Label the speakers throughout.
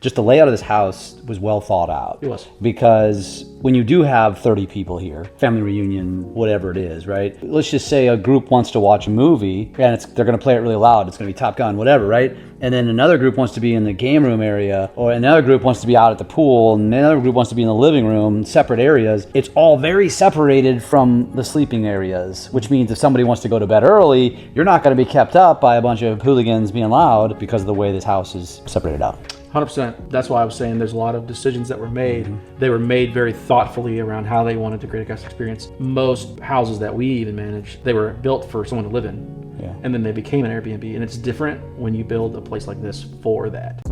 Speaker 1: Just the layout of this house was well thought out.
Speaker 2: It was.
Speaker 1: Because when you do have 30 people here, family reunion, whatever it is, right? Let's just say a group wants to watch a movie and they're going to play it really loud. It's going to be Top Gun, whatever, right? And then another group wants to be in the game room area, or another group wants to be out at the pool, and another group wants to be in the living room, separate areas. It's all very separated from the sleeping areas, which means if somebody wants to go to bed early, you're not going to be kept up by a bunch of hooligans being loud because of the way this house is separated out.
Speaker 2: 100%. That's why I was saying there's a lot of decisions that were made. Mm-hmm. They were made very thoughtfully around how they wanted to create a guest experience. Most houses that we even manage, they were built for someone to live in. Yeah. And then they became an Airbnb. And it's different when you build a place like this for that.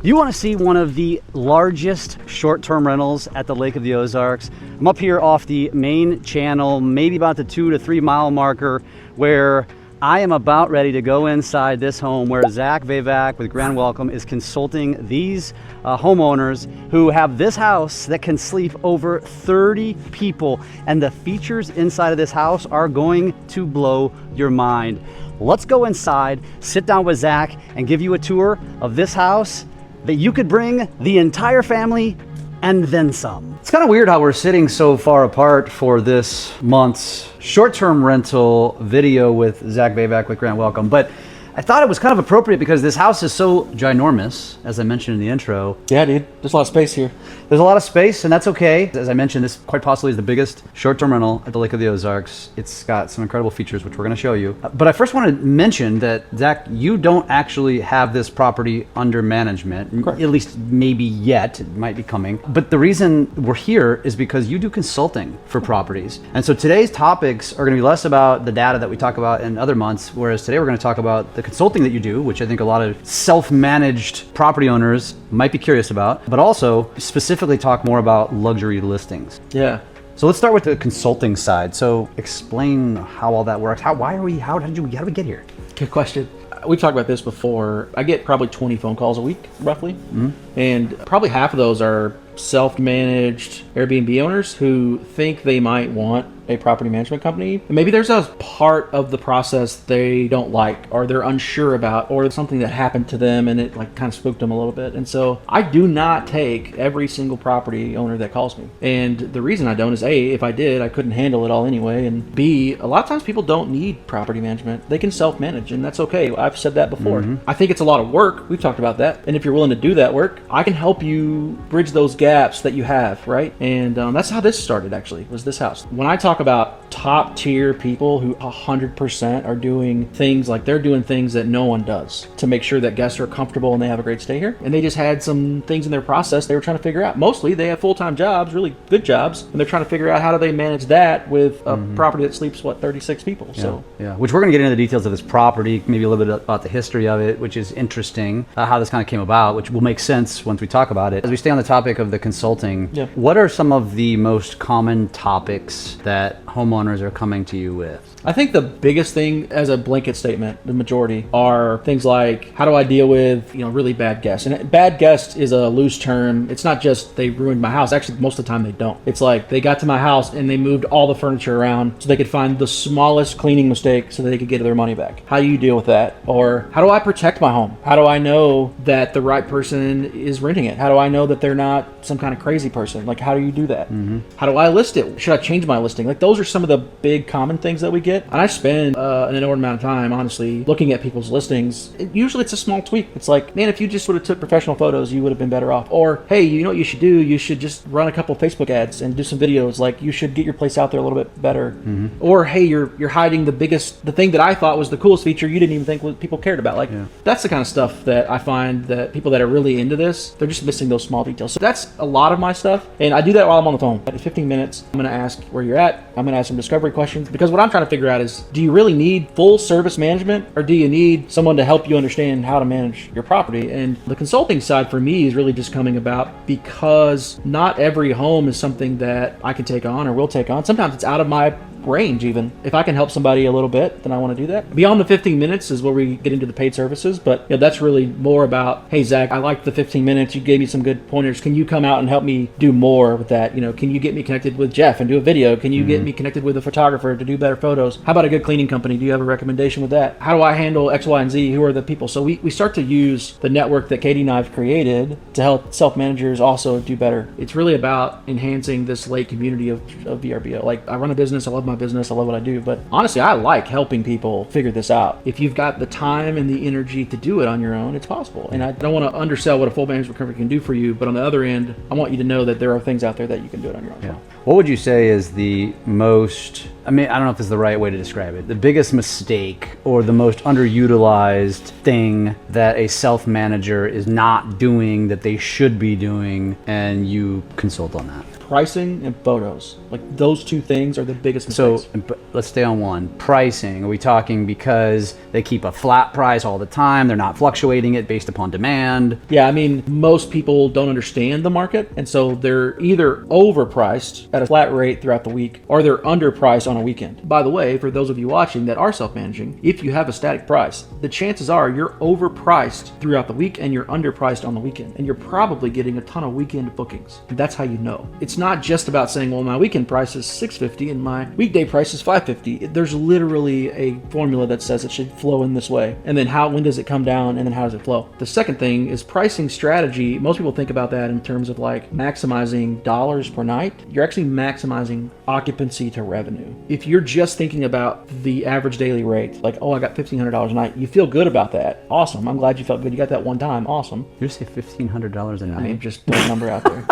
Speaker 1: You want to see one of the largest short-term rentals at the Lake of the Ozarks? I'm up here off the main channel, maybe about the 2 to 3 mile marker, where I am about ready to go inside this home where Zach Vavak with Grand Welcome is consulting these homeowners who have this house that can sleep over 30 people. And the features inside of this house are going to blow your mind. Let's go inside, sit down with Zach, and give you a tour of this house that you could bring the entire family and then some. It's kind of weird how we're sitting so far apart for this month's short-term rental video with Zach Vavak with Grand Welcome, but I thought it was kind of appropriate because this house is so ginormous, as I mentioned in the intro.
Speaker 2: Yeah, dude, there's a lot of space here.
Speaker 1: There's a lot of space, and that's okay. As I mentioned, this quite possibly is the biggest short-term rental at the Lake of the Ozarks. It's got some incredible features, which we're going to show you. But I first want to mention that, Zach, you don't actually have this property under management,
Speaker 2: Correct.
Speaker 1: At least maybe yet. It might be coming. But the reason we're here is because you do consulting for properties. And so today's topics are going to be less about the data that we talk about in other months, whereas today we're going to talk about the consulting that you do, which I think a lot of self-managed property owners might be curious about, but also specifically talk more about luxury listings.
Speaker 2: Yeah.
Speaker 1: So let's start with the consulting side. So explain how all that works. How did we get here?
Speaker 2: Good question. We've talked about this before. I get probably 20 phone calls a week, roughly. Mm-hmm. And probably half of those are self-managed Airbnb owners who think they might want a property management company. And maybe there's a part of the process they don't like, or they're unsure about, or something that happened to them and it like kind of spooked them a little bit. And so I do not take every single property owner that calls me. And the reason I don't is A, if I did, I couldn't handle it all anyway. And B, a lot of times people don't need property management. They can self-manage, and that's okay. I've said that before. Mm-hmm. I think it's a lot of work. We've talked about that. And if you're willing to do that work, I can help you bridge those gaps that you have, right? And that's how this started, actually, was this house. When I talk about top tier people who 100% are doing things, like they're doing things that no one does to make sure that guests are comfortable and they have a great stay here. And they just had some things in their process they were trying to figure out. Mostly they have full-time jobs, really good jobs, and they're trying to figure out how do they manage that with a property that sleeps, 36 people.
Speaker 1: Yeah,
Speaker 2: so
Speaker 1: yeah, which we're going to get into the details of this property, maybe a little bit about the history of it, which is interesting, how this kind of came about, which will make sense once we talk about it. As we stay on the topic of the consulting, what are some of the most common topics that homeowners are coming to you with?
Speaker 2: I think the biggest thing, as a blanket statement, the majority are things like, how do I deal with, really bad guests? And bad guest is a loose term. It's not just they ruined my house. Actually, most of the time they don't. It's like they got to my house and they moved all the furniture around so they could find the smallest cleaning mistake so that they could get their money back. How do you deal with that? Or how do I protect my home? How do I know that the right person is renting it? How do I know that they're not some kind of crazy person? Like, how do you do that? Mm-hmm. How do I list it? Should I change my listing? Like, those are some of the big common things that we get. And I spend an inordinate amount of time, honestly, looking at people's listings. Usually it's a small tweak. It's like, man, if you just would have took professional photos, you would have been better off. Or, hey, you know what you should do? You should just run a couple of Facebook ads and do some videos. Like, you should get your place out there a little bit better. Mm-hmm. Or, hey, you're hiding the thing that I thought was the coolest feature you didn't even think people cared about. Like, that's the kind of stuff that I find that people that are really into this, they're just missing those small details. So that's a lot of my stuff. And I do that while I'm on the phone. At 15 minutes, I'm going to ask where you're at. I'm going to ask some discovery questions, because what I'm trying to figure out is, do you really need full service management, or do you need someone to help you understand how to manage your property? And the consulting side for me is really just coming about because not every home is something that I can take on or will take on. Sometimes it's out of my range even. If I can help somebody a little bit, then I want to do that. Beyond the 15 minutes is where we get into the paid services, but that's really more about, hey, Zach, I liked the 15 minutes. You gave me some good pointers. Can you come out and help me do more with that? Can you get me connected with Jeff and do a video? Can you get me connected with a photographer to do better photos? How about a good cleaning company? Do you have a recommendation with that? How do I handle X, Y, and Z? Who are the people? So we start to use the network that Katie and I have created to help self-managers also do better. It's really about enhancing this lake community of VRBO. Like, I run a business. I love my business. I love what I do. But honestly, I like helping people figure this out. If you've got the time and the energy to do it on your own, it's possible. And I don't want to undersell what a full management company can do for you, but on the other end, I want you to know that there are things out there that you can do it on your own.
Speaker 1: Yeah. What would you say is the most, I don't know if this is the right way to describe it, the biggest mistake or the most underutilized thing that a self-manager is not doing that they should be doing, and you consult on that?
Speaker 2: Pricing and photos. Like, those two things are the biggest mistakes.
Speaker 1: So let's stay on one. Pricing. Are we talking because they keep a flat price all the time? They're not fluctuating it based upon demand?
Speaker 2: Yeah, most people don't understand the market, and so they're either overpriced at a flat rate throughout the week, or they're underpriced on a weekend. By the way, for those of you watching that are self-managing, if you have a static price, the chances are you're overpriced throughout the week and you're underpriced on the weekend, and you're probably getting a ton of weekend bookings. And that's how you know. It's not just about saying, well, my weekend price is $650 and my weekday price is $550. There's literally a formula that says it should flow in this way. And then when does it come down, and then how does it flow? The second thing is pricing strategy. Most people think about that in terms of like maximizing dollars per night. You're actually maximizing occupancy to revenue. If you're just thinking about the average daily rate, like, oh, I got $1,500 a night, you feel good about that. Awesome. I'm glad you felt good. You got that one time. Awesome.
Speaker 1: You just say $1,500 a night?
Speaker 2: Just throw a number out there.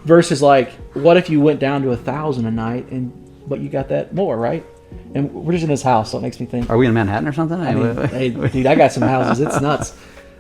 Speaker 2: Versus like, what if you went down to $1,000 a night but you got that more, right? And we're just in this house, so it makes me think.
Speaker 1: Are we in Manhattan or something?
Speaker 2: Hey, dude, I got some houses. It's nuts.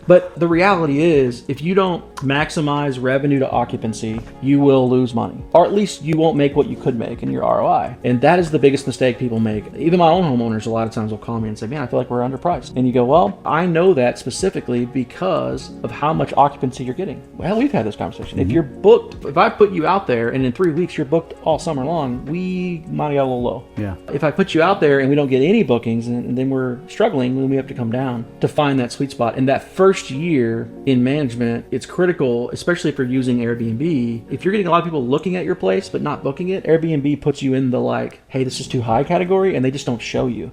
Speaker 2: But the reality is, if you don't maximize revenue to occupancy, you will lose money. Or at least you won't make what you could make in your ROI. And that is the biggest mistake people make. Even my own homeowners a lot of times will call me and say, man, I feel like we're underpriced. And you go, well, I know that specifically because of how much occupancy you're getting. Well, we've had this conversation. If you're booked, if I put you out there and in 3 weeks you're booked all summer long, we might get a little low.
Speaker 1: Yeah.
Speaker 2: If I put you out there and we don't get any bookings and then we're struggling, then we have to come down to find that sweet spot. And that first year in management, it's critical, especially if you're using Airbnb. If you're getting a lot of people looking at your place but not booking it, Airbnb puts you in the like, hey, this is too high category, and they just don't show you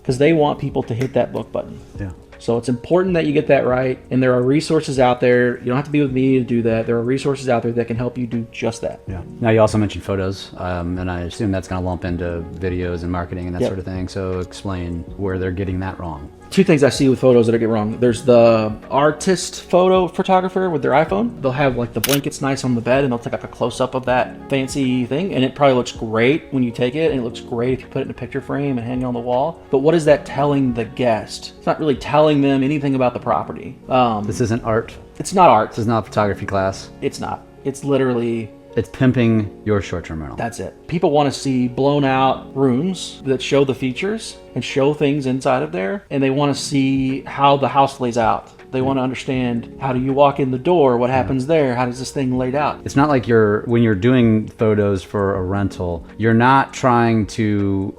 Speaker 2: because they want people to hit that book button.
Speaker 1: Yeah.
Speaker 2: So it's important that you get that right, and there are resources out there. You don't have to be with me to do that. There are resources out there that can help you do just that.
Speaker 1: Yeah. Now, you also mentioned photos, and I assume that's going to lump into videos and marketing and that sort of thing. So explain where they're getting that wrong.
Speaker 2: Two things I see with photos that I get wrong. There's the artist photo photographer with their iPhone. They'll have like the blankets nice on the bed, and they'll take like a close-up of that fancy thing, and it probably looks great when you take it, and it looks great if you put it in a picture frame and hang it on the wall. But what is that telling the guest? It's not really telling them anything about the property.
Speaker 1: This isn't art.
Speaker 2: It's not art.
Speaker 1: This is not a photography class.
Speaker 2: It's not. It's literally...
Speaker 1: It's pimping your short-term rental.
Speaker 2: That's it. People want to see blown out rooms that show the features and show things inside of there. And they want to see how the house lays out. They want to understand, how do you walk in the door? What happens there? How does this thing laid out?
Speaker 1: It's not like when you're doing photos for a rental, you're not trying to,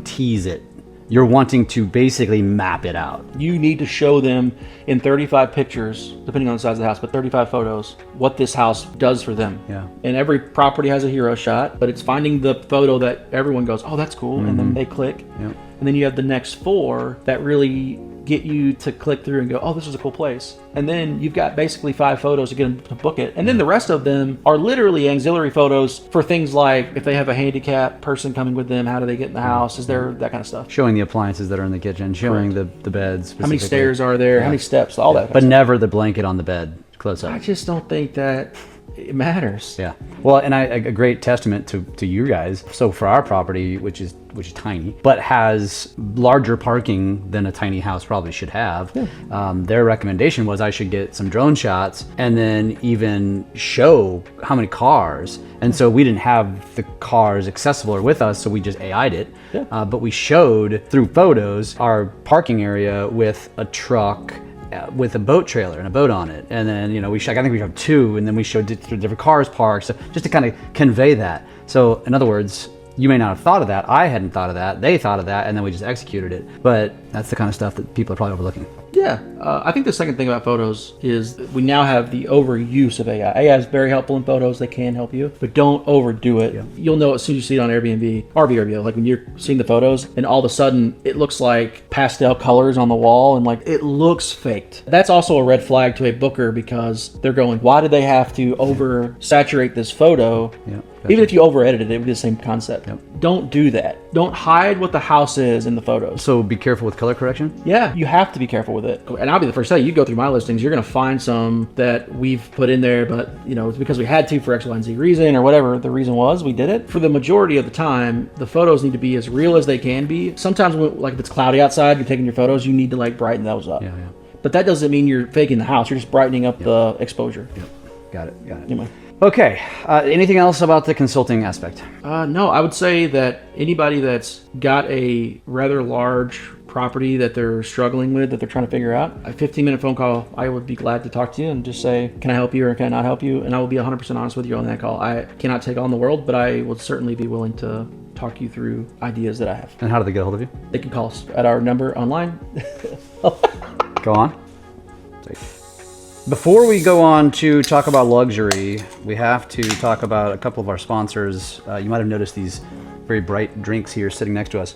Speaker 1: tease it. You're wanting to basically map it out.
Speaker 2: You need to show them in 35 pictures, depending on the size of the house, but 35 photos, what this house does for them.
Speaker 1: Yeah.
Speaker 2: And every property has a hero shot, but it's finding the photo that everyone goes, oh, that's cool. And then they click.
Speaker 1: Yep.
Speaker 2: And then you have the next 4 that really get you to click through and go, oh, this is a cool place. And then you've got basically 5 photos to get them to book it. And then the rest of them are literally auxiliary photos for things like if they have a handicapped person coming with them, how do they get in the house? Is there that kind of stuff?
Speaker 1: Showing the appliances that are in the kitchen, showing the beds.
Speaker 2: How many stairs are there? How many steps? All that.
Speaker 1: But never the blanket on the bed close up.
Speaker 2: I just don't think that it matters.
Speaker 1: Yeah. Well, and a great testament to you guys. So for our property, which is tiny, but has larger parking than a tiny house probably should have, their recommendation was I should get some drone shots and then even show how many cars. And so we didn't have the cars accessible or with us, so we just AI'd it. Yeah. But we showed through photos our parking area with a truck, with a boat trailer and a boat on it, and then I think we showed 2, and then we showed different cars parked, so just to kind of convey that. So in other words, You may not have thought of that. I hadn't thought of that. They thought of that, and then we just executed it. But that's the kind of stuff that people are probably overlooking.
Speaker 2: Yeah. I think the second thing about photos is we now have the overuse of AI. AI is very helpful in photos. They can help you, but don't overdo it. Yeah. You'll know as soon as you see it on Airbnb or VRBO, like when you're seeing the photos and all of a sudden it looks like pastel colors on the wall and like it looks faked. That's also a red flag to a booker because they're going, why did they have to oversaturate this photo? Yeah. Gotcha. Even if you over-edited it, it would be the same concept. Yep. Don't do that. Don't hide what the house is in the photos.
Speaker 1: So be careful with color correction?
Speaker 2: Yeah, you have to be careful with it. And I'll be the first to tell you, you go through my listings, you're going to find some that we've put in there, but it's because we had to for X, Y, and Z reason or whatever the reason was, we did it. For the majority of the time, the photos need to be as real as they can be. Sometimes, like if it's cloudy outside, you're taking your photos, you need to like brighten those up. Yeah. But that doesn't mean you're faking the house. You're just brightening up the exposure.
Speaker 1: Yep. Got it.
Speaker 2: Anyway.
Speaker 1: Okay. Anything else about the consulting aspect?
Speaker 2: No, I would say that anybody that's got a rather large property that they're struggling with, that they're trying to figure out, a 15-minute phone call, I would be glad to talk to you and just say, can I help you or can I not help you? And I will be 100% honest with you on that call. I cannot take on the world, but I will certainly be willing to talk you through ideas that I have.
Speaker 1: And how do they get a hold of you?
Speaker 2: They can call us at our number online.
Speaker 1: Go on. Before we go on to talk about luxury, we have to talk about a couple of our sponsors. You might have noticed these very bright drinks here sitting next to us.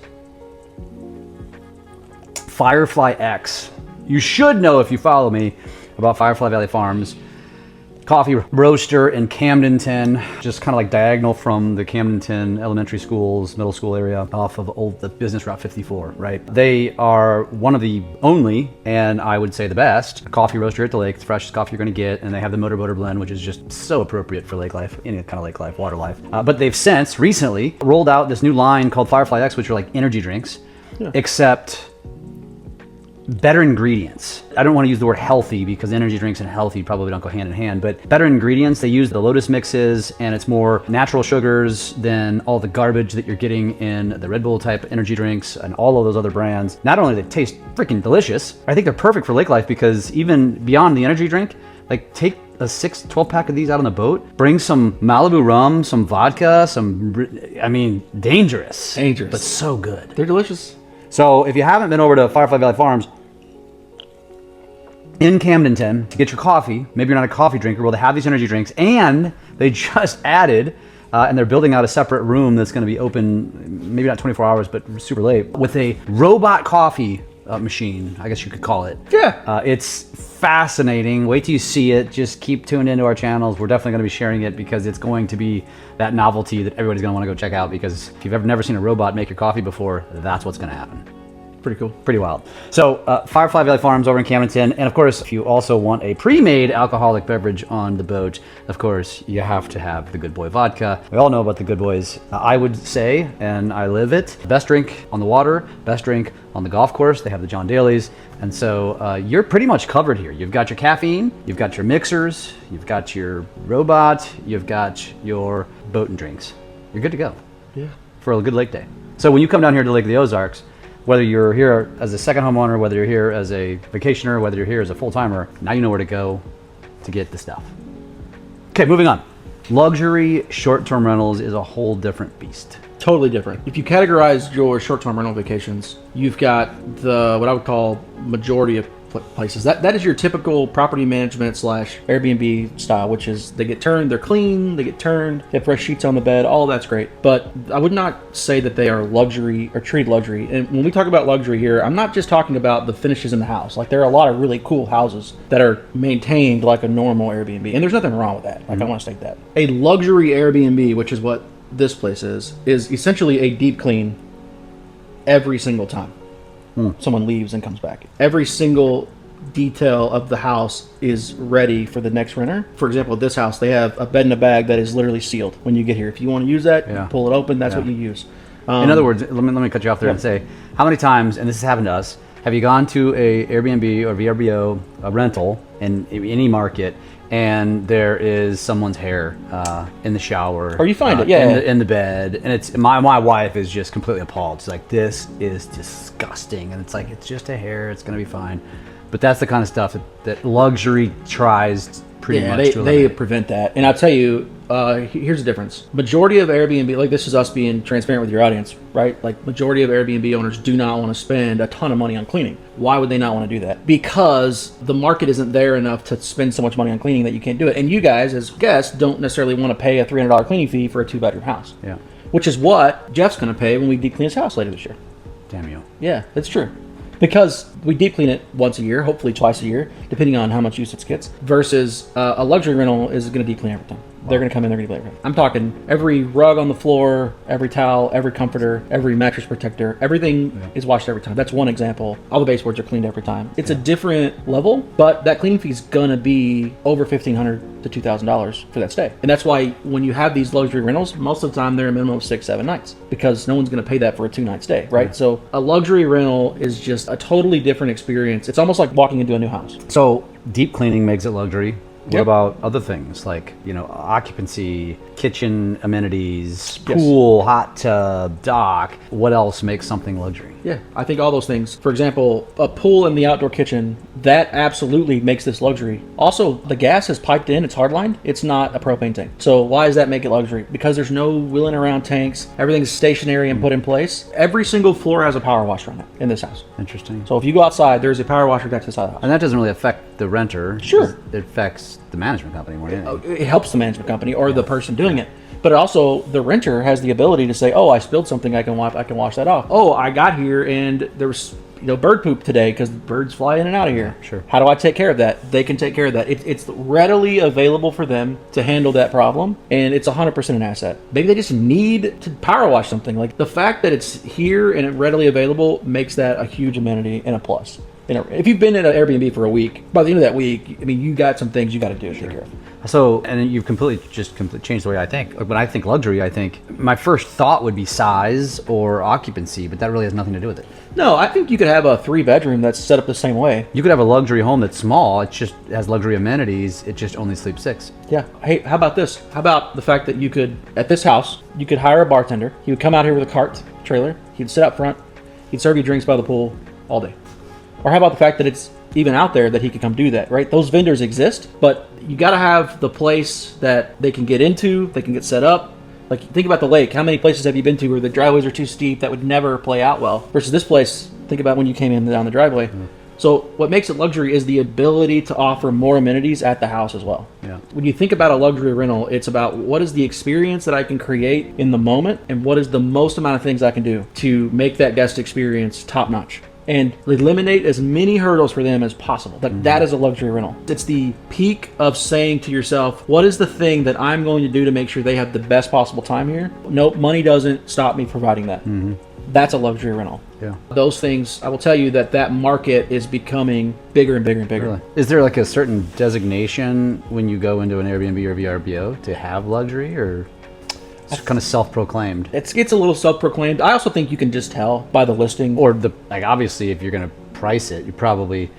Speaker 1: Firefly X. You should know if you follow me about Firefly Valley Farms. Coffee roaster in Camdenton, just kind of like diagonal from the Camdenton elementary schools, middle school area off of the business route 54, right? They are one of the only, and I would say the best, coffee roaster at the lake. It's the freshest coffee you're gonna get, and they have the motorboater blend, which is just so appropriate for lake life, any kind of lake life, water life. But they've since recently rolled out this new line called Firefly X, which are like energy drinks, except better ingredients. I don't want to use the word healthy because energy drinks and healthy probably don't go hand in hand, but better ingredients. They use the Lotus mixes and it's more natural sugars than all the garbage that you're getting in the Red Bull type energy drinks and all of those other brands. Not only do they taste freaking delicious, I think they're perfect for lake life because even beyond the energy drink, like take a 12 pack of these out on the boat, bring some Malibu rum, some vodka, dangerous, but so good.
Speaker 2: They're delicious.
Speaker 1: So if you haven't been over to Firefly Valley Farms in Camdenton to get your coffee, maybe you're not a coffee drinker, well, they have these energy drinks, and they just added, and they're building out a separate room that's going to be open, maybe not 24 hours, but super late, with a robot coffee machine, I guess you could call it.
Speaker 2: Yeah.
Speaker 1: It's fascinating. Wait till you see it. Just keep tuned into our channels. We're definitely going to be sharing it because it's going to be that novelty that everybody's going to want to go check out, because if you've never seen a robot make your coffee before, that's what's going to happen.
Speaker 2: Pretty cool.
Speaker 1: Pretty wild. So Firefly Valley Farms over in Camdenton. And of course, if you also want a pre-made alcoholic beverage on the boat, of course, you have to have the Good Boy vodka. We all know about the Good Boys. I would say, and I live it, best drink on the water, best drink on the golf course. They have the John Daly's. And so you're pretty much covered here. You've got your caffeine, you've got your mixers, you've got your robot, you've got your boat and drinks. You're good to go.
Speaker 2: Yeah.
Speaker 1: For a good lake day. So when you come down here to Lake of the Ozarks, whether you're here as a second homeowner, whether you're here as a vacationer, whether you're here as a full-timer, now you know where to go to get the stuff. Okay, moving on. Luxury short-term rentals is a whole different beast.
Speaker 2: Totally different. If you categorize your short-term rental vacations, you've got what I would call majority of places. That is your typical property management / Airbnb style, which is they get turned, they're clean, they get turned, they have fresh sheets on the bed, all that's great. But I would not say that they are luxury or treated luxury. And when we talk about luxury here, I'm not just talking about the finishes in the house. Like there are a lot of really cool houses that are maintained like a normal Airbnb, and there's nothing wrong with that. Like I want to state that. A luxury Airbnb, which is what this place is essentially a deep clean every single time someone leaves and comes back. Every single detail of the house is ready for the next renter. For example, at this house, they have a bed in a bag that is literally sealed when you get here. If you want to use that, you pull it open, that's what you use.
Speaker 1: In other words, let me cut you off there and say, how many times, and this has happened to us, have you gone to a Airbnb or VRBO, a rental in any market, and there is someone's hair in the shower,
Speaker 2: or you find it,
Speaker 1: in the bed, and it's my wife is just completely appalled. She's like, "This is disgusting," and it's like, "It's just a hair. It's gonna be fine." But that's the kind of stuff that luxury tries pretty much.
Speaker 2: They prevent that, and I'll tell you, Here's the difference. Majority of Airbnb, like this is us being transparent with your audience, right? Like majority of Airbnb owners do not want to spend a ton of money on cleaning. Why would they not want to do that? Because the market isn't there enough to spend so much money on cleaning that you can't do it. And you guys as guests don't necessarily want to pay a $300 cleaning fee for a 2-bedroom house.
Speaker 1: Yeah.
Speaker 2: Which is what Jeff's going to pay when we deep clean his house later this year.
Speaker 1: Damn you.
Speaker 2: Yeah, that's true. Because we deep clean it once a year, hopefully twice a year, depending on how much use it gets, versus a luxury rental is going to deep clean every time. They're going to come in, they're going to clean everything. I'm talking every rug on the floor, every towel, every comforter, every mattress protector, everything is washed every time. That's one example. All the baseboards are cleaned every time. It's a different level, but that cleaning fee is going to be over $1,500 to $2,000 for that stay. And that's why when you have these luxury rentals, most of the time they're a minimum of 6-7 nights because no one's going to pay that for a 2-night stay, right? Yeah. So a luxury rental is just a totally different experience. It's almost like walking into a new house.
Speaker 1: So deep cleaning makes it luxury. What
Speaker 2: Yep.
Speaker 1: about other things like, occupancy, kitchen amenities, pool, hot tub, dock? What else makes something luxury?
Speaker 2: Yeah, I think all those things. For example, a pool in the outdoor kitchen, that absolutely makes this luxury. Also, the gas is piped in, it's hardlined. It's not a propane tank. So why does that make it luxury? Because there's no wheeling around tanks. Everything's stationary and put in place. Every single floor has a power washer on it in this house.
Speaker 1: Interesting.
Speaker 2: So if you go outside, there's a power washer attached to the side of the house.
Speaker 1: And that doesn't really affect the renter.
Speaker 2: Sure.
Speaker 1: It affects the management company more than anything.
Speaker 2: It helps the management company or the person doing it. But also, the renter has the ability to say, "Oh, I spilled something. I can wash that off. Oh, I got here and there was bird poop today because birds fly in and out of here.
Speaker 1: Sure.
Speaker 2: How do I take care of that? They can take care of that. It's readily available for them to handle that problem, and it's 100% an asset. Maybe they just need to power wash something. Like the fact that it's here and it readily available makes that a huge amenity and a plus. If you've been in an Airbnb for a week, by the end of that week, you got some things you got to do to take care of.
Speaker 1: So, and you've completely changed the way I think. Like when I think luxury, I think my first thought would be size or occupancy, but that really has nothing to do with it.
Speaker 2: No, I think you could have a 3-bedroom that's set up the same way.
Speaker 1: You could have a luxury home that's small. It just has luxury amenities. It just only sleeps 6.
Speaker 2: Yeah. Hey, how about this? How about the fact that you could, at this house, you could hire a bartender. He would come out here with a cart trailer. He'd sit up front. He'd serve you drinks by the pool all day. Or how about the fact that it's even out there that he could come do that, right? Those vendors exist, but you got to have the place that they can get into, they can get set up. Like, think about the lake. How many places have you been to where the driveways are too steep that would never play out well? Versus this place, think about when you came in down the driveway. Mm. So what makes it luxury is the ability to offer more amenities at the house as well.
Speaker 1: Yeah.
Speaker 2: When you think about a luxury rental, it's about what is the experience that I can create in the moment and what is the most amount of things I can do to make that guest experience top notch. And eliminate as many hurdles for them as possible. That is a luxury rental. It's the peak of saying to yourself, what is the thing that I'm going to do to make sure they have the best possible time here? Nope, money doesn't stop me providing that. Mm-hmm. That's a luxury rental.
Speaker 1: Yeah.
Speaker 2: Those things, I will tell you that market is becoming bigger and bigger and bigger.
Speaker 1: Really? Is there like a certain designation when you go into an Airbnb or VRBO to have luxury, or it's kind of self-proclaimed?
Speaker 2: It's a little self-proclaimed. I also think you can just tell by the listing.
Speaker 1: Or obviously if you're going to price it,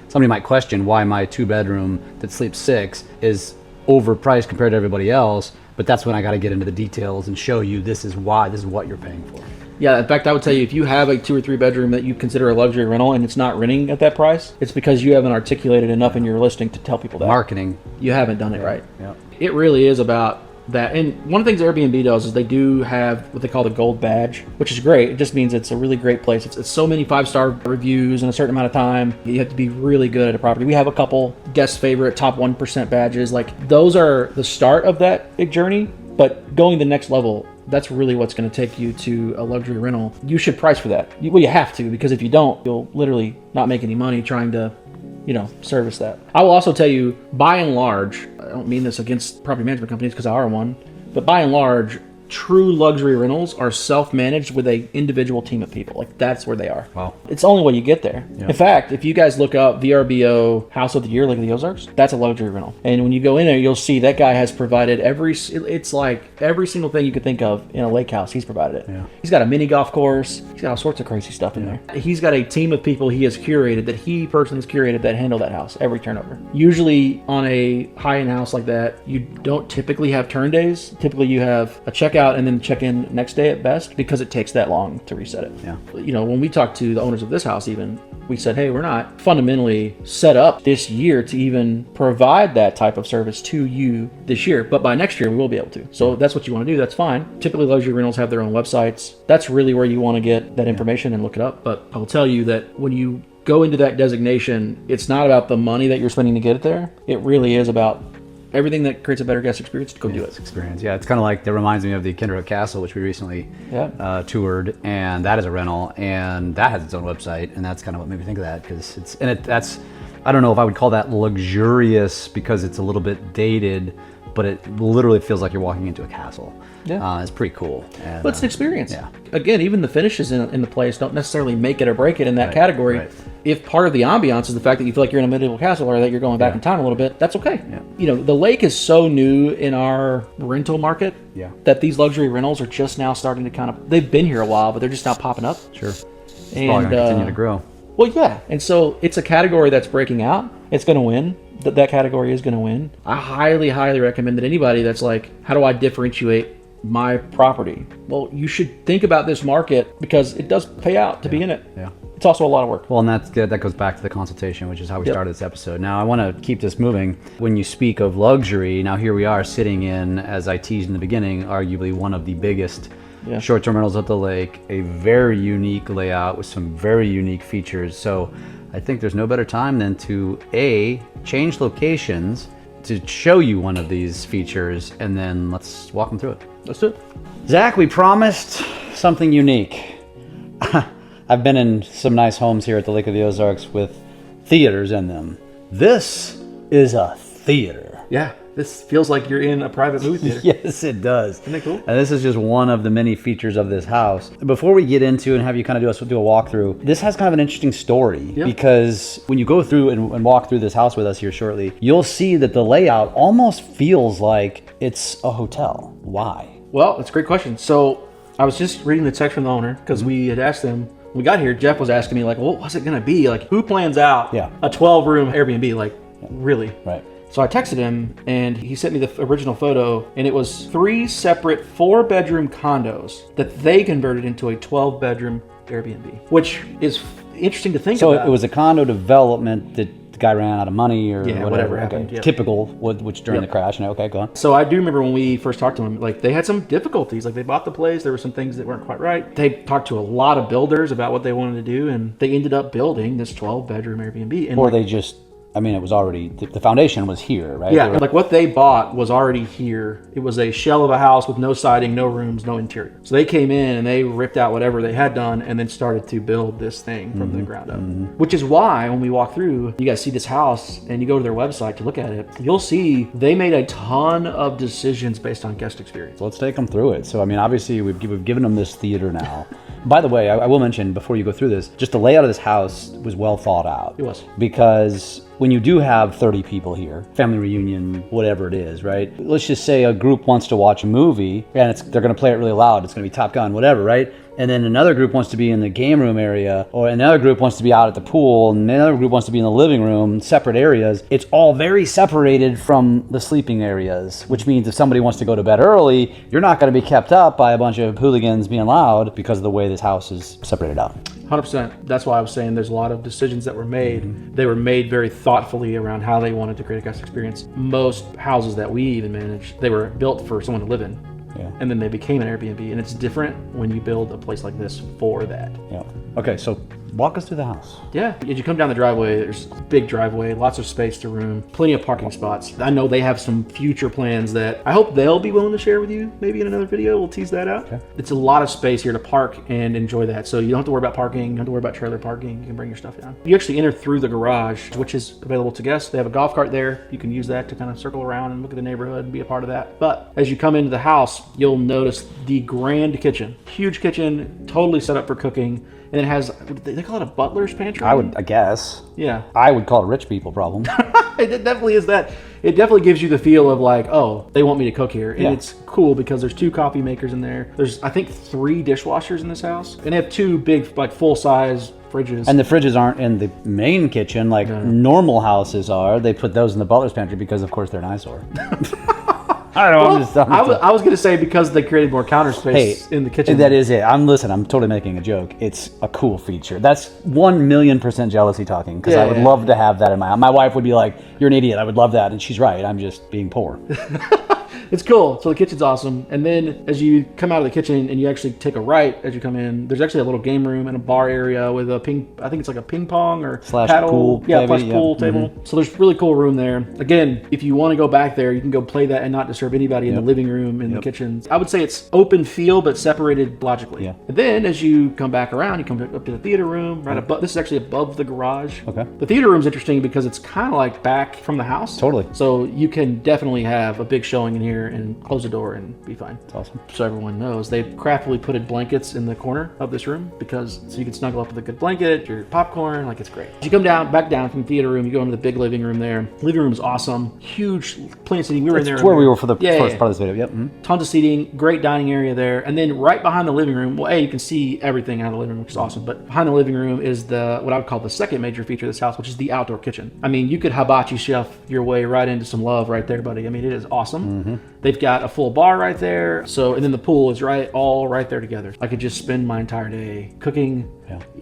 Speaker 1: somebody might question why my 2-bedroom that sleeps 6 is overpriced compared to everybody else, but that's when I got to get into the details and show you this is what you're paying for.
Speaker 2: Yeah, in fact, I would tell you if you have a 2 or 3 bedroom that you consider a luxury rental and it's not renting at that price, it's because you haven't articulated enough in your listing to tell people that.
Speaker 1: Marketing.
Speaker 2: You haven't done it right.
Speaker 1: Yeah.
Speaker 2: It really is about that. And one of the things Airbnb does is they do have what they call the gold badge, which is great. It just means it's a really great place. It's so many 5-star reviews in a certain amount of time. You have to be really good at a property. We have a couple guest favorite top 1% badges. Like those are the start of that big journey, but going the next level, that's really what's going to take you to a luxury rental. You should price for that. You have to, because if you don't, you'll literally not make any money trying to service that. I will also tell you, by and large, I don't mean this against property management companies because I are one, but by and large, true luxury rentals are self-managed with a individual team of people. Like that's where they are.
Speaker 1: Wow.
Speaker 2: It's the only way you get there. Yeah. In fact, if you guys look up VRBO House of the Year, Lake of the Ozarks, that's a luxury rental. And when you go in there, you'll see that guy has provided it's like every single thing you could think of in a lake house, he's provided it. Yeah. He's got a mini golf course. He's got all sorts of crazy stuff in there. He's got a team of people he has curated, that he personally has curated, that handle that house every turnover. Usually on a high-end house like that, you don't typically have turn days. Typically you have a checkout and then check in next day at best, because it takes that long to reset it.
Speaker 1: Yeah.
Speaker 2: When we talk to the owners of this house, even we said, hey, we're not fundamentally set up this year to even provide that type of service to you this year. But by next year, we will be able to. So if that's what you want to do, that's fine. Typically, luxury rentals have their own websites. That's really where you want to get that information and look it up. But I will tell you that when you go into that designation, it's not about the money that you're spending to get it there. It really is about everything that creates a better guest experience. Go do it.
Speaker 1: Experience. Yeah, it's kind of like, that reminds me of the Kinderhook Castle, which we recently toured, and that is a rental, and that has its own website, and that's kind of what made me think of that, because that's, I don't know if I would call that luxurious because it's a little bit dated, but it literally feels like you're walking into a castle. Yeah, it's pretty cool. And,
Speaker 2: but it's an experience.
Speaker 1: Yeah.
Speaker 2: Again, even the finishes in the place don't necessarily make it or break it in that category.
Speaker 1: Right.
Speaker 2: If part of the ambiance is the fact that you feel like you're in a medieval castle or that you're going back in time a little bit, that's okay. Yeah. You know, the lake is so new in our rental market that these luxury rentals are just now starting to kind of, they've been here a while, but they're just now popping up.
Speaker 1: Sure. It's probably going to continue to grow.
Speaker 2: Well, yeah. And so it's a category that's breaking out. It's going to win. That category is going to win. I highly, highly recommend that anybody that's like, how do I differentiate my property? Well, you should think about this market because it does pay out to be in it. Yeah. It's also a lot of work.
Speaker 1: Well, and that's good. That goes back to the consultation, which is how we started this episode. Now, I want to keep this moving. When you speak of luxury, now here we are sitting in, as I teased in the beginning, arguably one of the biggest short-term rentals at the lake, a very unique layout with some very unique features. So I think there's no better time than to change locations to show you one of these features, and then let's walk them through it.
Speaker 2: Let's do it.
Speaker 1: Zach, we promised something unique. I've been in some nice homes here at the Lake of the Ozarks with theaters in them. This is a theater.
Speaker 2: Yeah, this feels like you're in a private movie theater.
Speaker 1: Yes, it does.
Speaker 2: Isn't it cool?
Speaker 1: And this is just one of the many features of this house. Before we get into and have you kind of do a walkthrough, this has kind of an interesting story because when you go through and walk through this house with us here shortly, you'll see that the layout almost feels like it's a hotel. Why?
Speaker 2: Well, that's a great question. So I was just reading the text from the owner because we had asked them, when we got here, Jeff was asking me like, well, what's it going to be? Like, who plans out a 12-room Airbnb? Like, really?
Speaker 1: Right.
Speaker 2: So I texted him and he sent me the original photo, and it was 3 separate 4-bedroom condos that they converted into a 12-bedroom Airbnb, which is interesting to think about.
Speaker 1: So it was a condo development that the guy ran out of money or whatever
Speaker 2: happened.
Speaker 1: Okay. Typical, which during the crash. Okay, go on.
Speaker 2: So I do remember when we first talked to them, like they had some difficulties. Like they bought the place, there were some things that weren't quite right. They talked to a lot of builders about what they wanted to do, and they ended up building this 12-bedroom Airbnb. And
Speaker 1: or they just, I mean, it was already, the foundation was here, right?
Speaker 2: Yeah, like what they bought was already here. It was a shell of a house with no siding, no rooms, no interior. So they came in and they ripped out whatever they had done and then started to build this thing from the ground up. Which is why when we walk through, you guys see this house and you go to their website to look at it, you'll see they made a ton of decisions based on guest experience.
Speaker 1: So let's take them through it. So, I mean, obviously we've given them this theater now. By the way, I will mention before you go through this, just the layout of this house was well thought out.
Speaker 2: It was.
Speaker 1: Because when you do have 30 people here, family reunion, whatever it is, right? Let's just say a group wants to watch a movie and they're going to play it really loud. It's going to be Top Gun, whatever, right? And then another group wants to be in the game room area, or another group wants to be out at the pool, and another group wants to be in the living room, separate areas. It's all very separated from the sleeping areas, which means if somebody wants to go to bed early, you're not going to be kept up by a bunch of hooligans being loud because of the way this house is separated out.
Speaker 2: 100%. That's why I was saying there's a lot of decisions that were made. They were made very thoughtfully around how they wanted to create a guest experience. Most houses that we even manage, they were built for someone to live in. Yeah. And then they became an Airbnb, and it's different when you build a place like this for that.
Speaker 1: Yeah. Okay, so walk us through the house.
Speaker 2: Yeah. As you come down the driveway, there's a big driveway, lots of space to room, plenty of parking spots. I know they have some future plans that I hope they'll be willing to share with you, maybe in another video. We'll tease that out. Okay. It's a lot of space here to park and enjoy that. So you don't have to worry about parking. You don't have to worry about trailer parking. You can bring your stuff down. You actually enter through the garage, which is available to guests. They have a golf cart there. You can use that to kind of circle around and look at the neighborhood and be a part of that. But as you come into the house, you'll notice the grand kitchen. Huge kitchen, totally set up for cooking. And it has, they call it a butler's pantry?
Speaker 1: I guess.
Speaker 2: Yeah.
Speaker 1: I would call it a rich people problem.
Speaker 2: It definitely is that. It definitely gives you the feel of like, oh, they want me to cook here. And it's cool because there's 2 coffee makers in there. There's, I think, 3 dishwashers in this house. And they have 2 big, like, full-size fridges.
Speaker 1: And the fridges aren't in the main kitchen like normal houses are. They put those in the butler's pantry because, of course, they're an eyesore. I don't know.
Speaker 2: I was going to say because they created more counter space in the kitchen.
Speaker 1: That is it. I'm totally making a joke. It's a cool feature. That's 1,000,000% jealousy talking, because I would love to have that in my wife would be like, you're an idiot. I would love that. And she's right. I'm just being poor.
Speaker 2: It's cool. So the kitchen's awesome. And then as you come out of the kitchen and you actually take a right as you come in, there's actually a little game room and a bar area with I think it's like a ping pong or paddle.
Speaker 1: Pool.
Speaker 2: Yeah, plus pool table. So there's really cool room there. Again, if you want to go back there, you can go play that and not disturb anybody in the living room, in the kitchen. I would say it's open feel, but separated logically.
Speaker 1: Yeah.
Speaker 2: And then as you come back around, you come up to the theater room right above. This is actually above the garage.
Speaker 1: Okay.
Speaker 2: The theater room's interesting because it's kind of like back from the house.
Speaker 1: Totally.
Speaker 2: So you can definitely have a big showing in here and close the door and be fine.
Speaker 1: That's awesome.
Speaker 2: So everyone knows, they've craftily putted blankets in the corner of this room so you can snuggle up with a good blanket, your popcorn, like it's great. As you come back down from the theater room, you go into the big living room there. Living room is awesome. Huge, plenty of seating. We were in there.
Speaker 1: That's where we were for the first part of this video. Yep. Mm-hmm.
Speaker 2: Tons of seating, great dining area there. And then right behind the living room, you can see everything out of the living room, which is awesome. But behind the living room is what I would call the second major feature of this house, which is the outdoor kitchen. I mean, you could hibachi chef your way right into some love right there, buddy. I mean, it is awesome. Mm-hmm. They've got a full bar right there. So, and then the pool is all right there together. I could just spend my entire day cooking,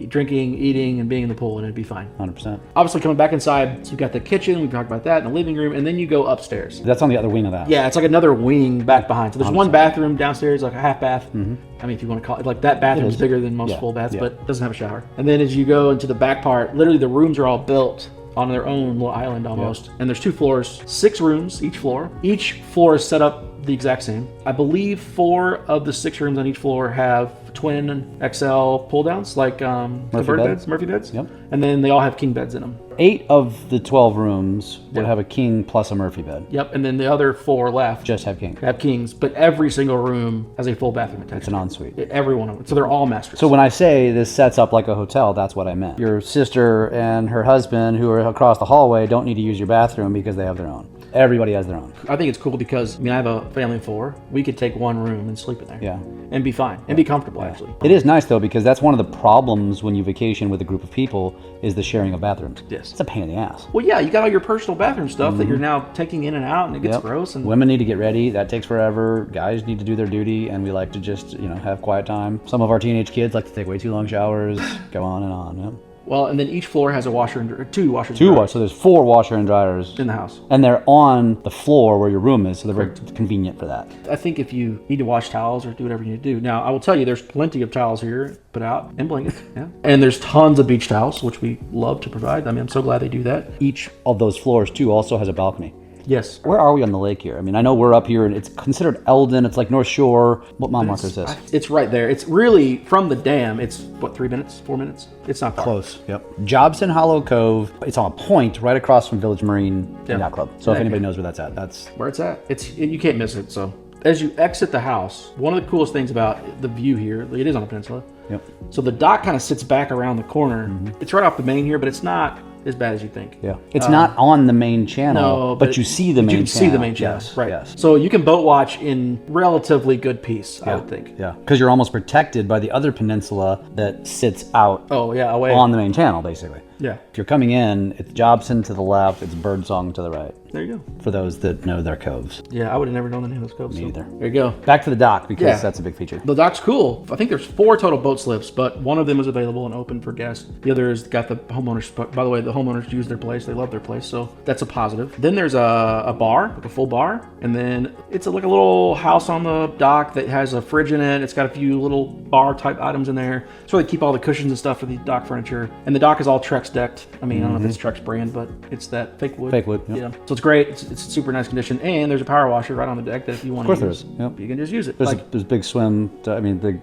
Speaker 2: drinking, eating, and being in the pool, and it'd be fine.
Speaker 1: 100%.
Speaker 2: Obviously, coming back inside, so you've got the kitchen, we talked about that, and the living room, and then you go upstairs.
Speaker 1: That's on the other wing of that.
Speaker 2: Yeah, it's like another wing back behind. So there's
Speaker 1: 100%.
Speaker 2: one bathroom downstairs, like a half bath. Mm-hmm. I mean, if you want to call it, like that bathroom is bigger than most full baths, but doesn't have a shower. And then as you go into the back part, literally the rooms are all built on their own little island almost. Yeah. And there's 2 floors, 6 rooms each floor. Each floor is set up the exact same. I believe 4 of the 6 rooms on each floor have twin XL pull downs, like Murphy beds.
Speaker 1: Yep.
Speaker 2: And then they all have king beds in them.
Speaker 1: 8 of the 12 rooms would have a king plus a Murphy bed.
Speaker 2: Yep. And then the other 4 left
Speaker 1: just have king.
Speaker 2: Have kings, but every single room has a full bathroom attached.
Speaker 1: It's an ensuite.
Speaker 2: Every one of them. So they're all masters.
Speaker 1: So when I say this sets up like a hotel, that's what I meant. Your sister and her husband, who are across the hallway, don't need to use your bathroom because they have their own. Everybody has their own.
Speaker 2: I think it's cool because, I have a family of 4. We could take one room and sleep in there.
Speaker 1: Yeah.
Speaker 2: And be fine. And be comfortable, actually.
Speaker 1: It is nice, though, because that's one of the problems when you vacation with a group of people is the sharing of bathrooms.
Speaker 2: Yes.
Speaker 1: It's a pain in the ass.
Speaker 2: Well, yeah, you got all your personal bathroom stuff that you're now taking in and out, and it gets gross. And
Speaker 1: women need to get ready. That takes forever. Guys need to do their duty, and we like to just, have quiet time. Some of our teenage kids like to take way too long showers, go on and on. Yeah.
Speaker 2: Well, and then each floor has a washer and 2 washers.
Speaker 1: 2 washers. So there's 4 washer and dryers
Speaker 2: in the house,
Speaker 1: and they're on the floor where your room is, so they're very convenient for that.
Speaker 2: I think if you need to wash towels or do whatever you need to do. Now, I will tell you, there's plenty of towels here put out and blankets. Yeah, and there's tons of beach towels, which we love to provide. I mean, I'm so glad they do that.
Speaker 1: Each of those floors too also has a balcony.
Speaker 2: Yes.
Speaker 1: Where are we on the lake here? I mean, I know we're up here and it's considered Eldon. It's like North Shore. What mile marker is this?
Speaker 2: It's right there. It's really from the dam. It's 3 minutes, 4 minutes? It's not far.
Speaker 1: Close. Yep. Jobson Hollow Cove. It's on a point right across from Village Marine Yacht Club. So if anybody knows where that's at, that's
Speaker 2: where it's at. You can't miss it. So as you exit the house, one of the coolest things about the view here, it is on a peninsula.
Speaker 1: Yep.
Speaker 2: So the dock kind of sits back around the corner. Mm-hmm. It's right off the main here, but it's not as bad as you think.
Speaker 1: Yeah. It's not on the main channel, but you see the main channel. You can
Speaker 2: see the main channel. Yes. Right. Yes. So you can boat watch in relatively good peace, I would think.
Speaker 1: Yeah. Because you're almost protected by the other peninsula that sits out
Speaker 2: away
Speaker 1: on the main channel, basically.
Speaker 2: Yeah.
Speaker 1: If you're coming in, it's Jobson to the left, it's Birdsong to the right.
Speaker 2: There you go.
Speaker 1: For those that know their coves.
Speaker 2: Yeah, I would have never known the name of those coves.
Speaker 1: Me either.
Speaker 2: There you go.
Speaker 1: Back to the dock, because that's a big feature.
Speaker 2: The dock's cool. I think there's 4 total boat slips, but one of them is available and open for guests. The other has got the homeowners. By the way, the homeowners use their place. They love their place, so that's a positive. Then there's a bar, like a full bar, and then it's like a little house on the dock that has a fridge in it. It's got a few little bar type items in there. It's where they keep all the cushions and stuff for the dock furniture. And the dock is all Trex decked. I mean, I don't know if it's Trex brand, but it's that fake wood.
Speaker 1: Fake wood, yep.
Speaker 2: Yeah. So it's great. It's super nice condition, and there's a power washer right on the deck that if you want to use,
Speaker 1: there is. Yep.
Speaker 2: You can just use it.
Speaker 1: There's big swim, big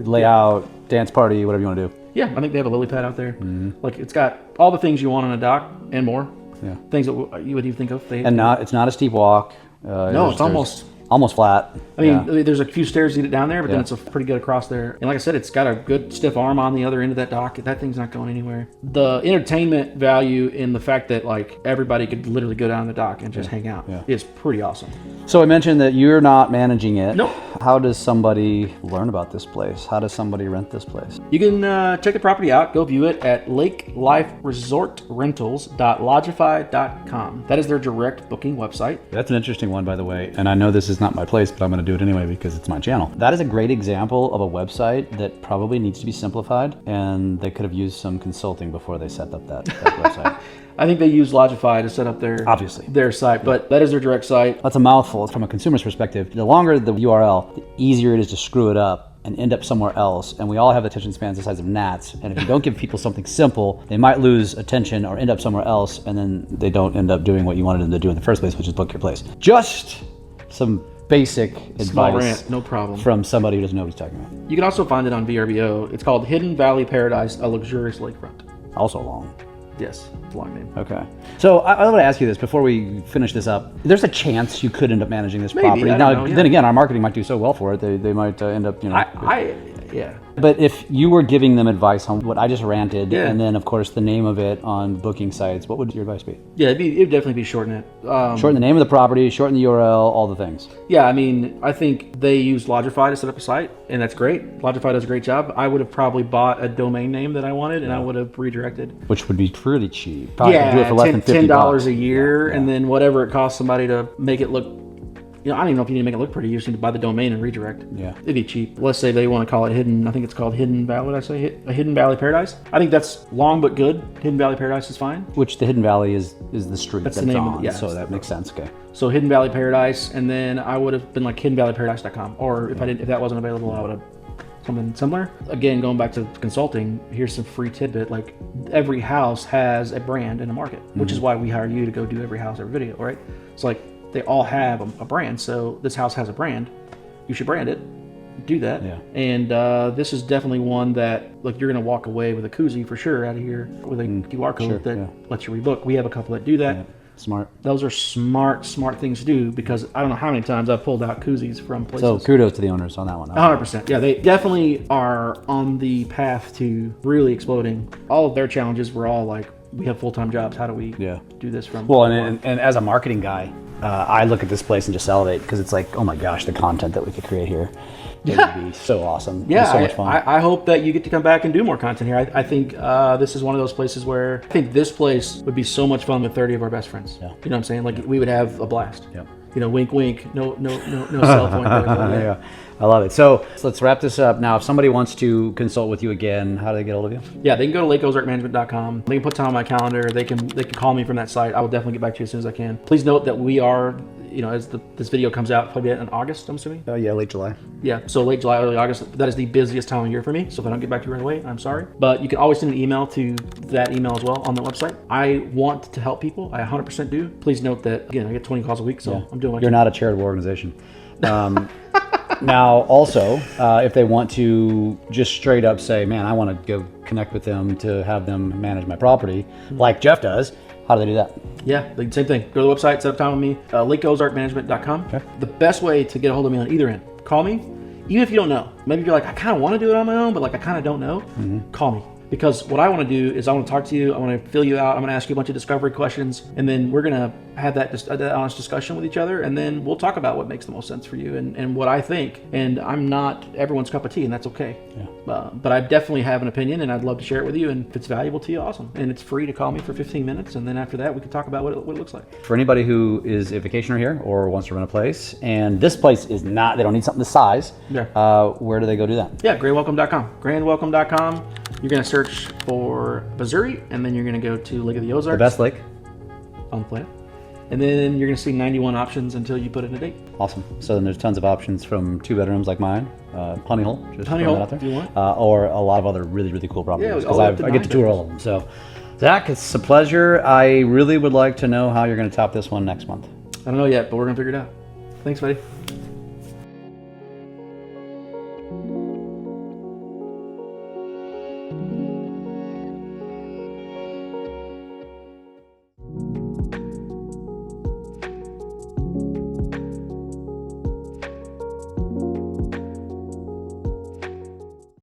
Speaker 1: layout, dance party, whatever you want to do.
Speaker 2: Yeah, I think they have a lily pad out there. Mm-hmm. Like it's got all the things you want on a dock and more. Yeah. Things that you would even think of.
Speaker 1: It's not a steep walk.
Speaker 2: No, it's
Speaker 1: almost flat.
Speaker 2: I mean, there's a few stairs to get it down there, but then it's a pretty good across there. And like I said, it's got a good stiff arm on the other end of that dock. That thing's not going anywhere. The entertainment value in the fact that like everybody could literally go down the dock and just hang out is pretty awesome.
Speaker 1: So I mentioned that you're not managing it.
Speaker 2: Nope.
Speaker 1: How does somebody learn about this place? How does somebody rent this place?
Speaker 2: You can check the property out. Go view it at lakeliferesortrentals.lodgify.com. That is their direct booking website.
Speaker 1: That's an interesting one, by the way. And I know this is not my place, but I'm going to do it anyway because it's my channel. That is a great example of a website that probably needs to be simplified, and they could have used some consulting before they set up that website.
Speaker 2: I think they use Lodgify to set up their site, but that is their direct site.
Speaker 1: That's a mouthful. From a consumer's perspective, the longer the URL, the easier it is to screw it up and end up somewhere else. And we all have attention spans the size of gnats. And if you don't give people something simple, they might lose attention or end up somewhere else, and then they don't end up doing what you wanted them to do in the first place, which is book your place. Just some basic
Speaker 2: Small
Speaker 1: advice
Speaker 2: rant, no problem.
Speaker 1: from somebody who doesn't know what he's talking about.
Speaker 2: You can also find it on VRBO. It's called Hidden Valley Paradise, a luxurious lakefront.
Speaker 1: Also long.
Speaker 2: Yes, it's a long name.
Speaker 1: Okay. So I want to ask you this before we finish this up. There's a chance you could end up managing this property.
Speaker 2: I don't
Speaker 1: Now,
Speaker 2: know, yeah.
Speaker 1: then again, our marketing might do so well for it, they might end up,
Speaker 2: Yeah.
Speaker 1: But if you were giving them advice on what I just ranted,
Speaker 2: Yeah.
Speaker 1: and then of course the name of it on booking sites, what would your advice be?
Speaker 2: Yeah, it'd definitely be shorten it.
Speaker 1: Shorten the name of the property, shorten the URL, all the things.
Speaker 2: Yeah, I mean, I think they use Lodgify to set up a site, and that's great. Lodgify does a great job. I would have probably bought a domain name that I wanted, and I would have redirected.
Speaker 1: Which would be pretty cheap. Probably could do it for less than
Speaker 2: $10
Speaker 1: $50
Speaker 2: a year,
Speaker 1: Yeah.
Speaker 2: and then whatever it costs somebody to make it look. I don't even know if you need to make it look pretty. You just need to buy the domain and redirect.
Speaker 1: Yeah.
Speaker 2: It'd be cheap. Let's say they want to call it Hidden. I think it's called Hidden Valley. What did I say? A Hidden Valley Paradise. I think that's long but good. Hidden Valley Paradise is fine.
Speaker 1: Which the Hidden Valley is the street
Speaker 2: That's
Speaker 1: that's
Speaker 2: the name of
Speaker 1: on,
Speaker 2: it, yeah.
Speaker 1: so that makes sense. Okay.
Speaker 2: So Hidden Valley Paradise, and then I would have been like hiddenvalleyparadise.com, or if that wasn't available, I would have something similar. Again, going back to consulting, here's some free tidbit. Like every house has a brand and a market, which is why we hire you to go do every house, every video, right? It's like they all have a brand. So this house has a brand. You should brand it. Do that.
Speaker 1: Yeah.
Speaker 2: And this is definitely one that like you're gonna walk away with a koozie for sure out of here with a QR code that lets you rebook. We have a couple that do that.
Speaker 1: Yeah. Smart.
Speaker 2: Those are smart things to do because I don't know how many times I've pulled out koozies from places.
Speaker 1: So kudos to the owners on that one.
Speaker 2: 100%. Yeah, they definitely are on the path to really exploding. All of their challenges were all like, we have full-time jobs. How do we do this from?
Speaker 1: Well, and as a marketing guy, I look at this place and just salivate because it's like, oh my gosh, the content that we could create here. It would be so awesome.
Speaker 2: Yeah,
Speaker 1: so much fun.
Speaker 2: I hope that you get to come back and do more content here. I think this is one of those places where I think this place would be so much fun with 30 of our best friends. Yeah. You know what I'm saying? Like we would have a blast.
Speaker 1: Yeah.
Speaker 2: You know, wink, wink. No cell phone.
Speaker 1: Yeah, I love it. So let's wrap this up. Now, if somebody wants to consult with you again, how do they get hold of you?
Speaker 2: Yeah, they can go to lakeozarkmanagement.com. They can put time on my calendar. They can call me from that site. I will definitely get back to you as soon as I can. Please note that we are, as this video comes out, probably in August, I'm assuming.
Speaker 1: Oh yeah, late July.
Speaker 2: Yeah, so late July, early August. That is the busiest time of year for me. So if I don't get back to you right away, I'm sorry. But you can always send an email to that email as well on the website. I want to help people. I 100% do. Please note that, again, I get 20 calls a week, so I'm doing what I
Speaker 1: You're
Speaker 2: can.
Speaker 1: not a charitable organization. Now, also, if they want to just straight up say, man, I want to go connect with them to have them manage my property, like Jeff does, how do they do that?
Speaker 2: Yeah, the same thing. Go to the website, set up time with me, lakeozarkmanagement.com.
Speaker 1: Okay.
Speaker 2: The best way to get a hold of me on either end, call me. Even if you don't know, maybe you're like, I kind of want to do it on my own, but like I kind of don't know, call me. Because what I want to do is I want to talk to you, I want to fill you out, I'm going to ask you a bunch of discovery questions, and then we're going to have that honest discussion with each other, and then we'll talk about what makes the most sense for you and what I think. And I'm not everyone's cup of tea, and that's okay. Yeah. But I definitely have an opinion, and I'd love to share it with you, and if it's valuable to you, awesome. And it's free to call me for 15 minutes, and then after that, we can talk about what it looks like.
Speaker 1: For anybody who is a vacationer here or wants to rent a place, and this place is not, they don't need something this size, where do they go do that?
Speaker 2: Yeah, grandwelcome.com. Grandwelcome.com. You're going to search for Missouri, and then you're going to go to Lake of the Ozarks.
Speaker 1: The best lake?
Speaker 2: On the planet. And then you're going to see 91 options until you put in a date.
Speaker 1: Awesome. So then there's tons of options from 2 bedrooms like mine, honey hole, just
Speaker 2: honey
Speaker 1: throwing
Speaker 2: hole,
Speaker 1: that out there,
Speaker 2: if you want.
Speaker 1: or a lot of other really, really cool properties.
Speaker 2: Yeah,
Speaker 1: Because I get to
Speaker 2: 9
Speaker 1: tour all of them. So, Zach, it's a pleasure. I really would like to know how you're going to top this one next month.
Speaker 2: I don't know yet, but we're going to figure it out. Thanks, buddy.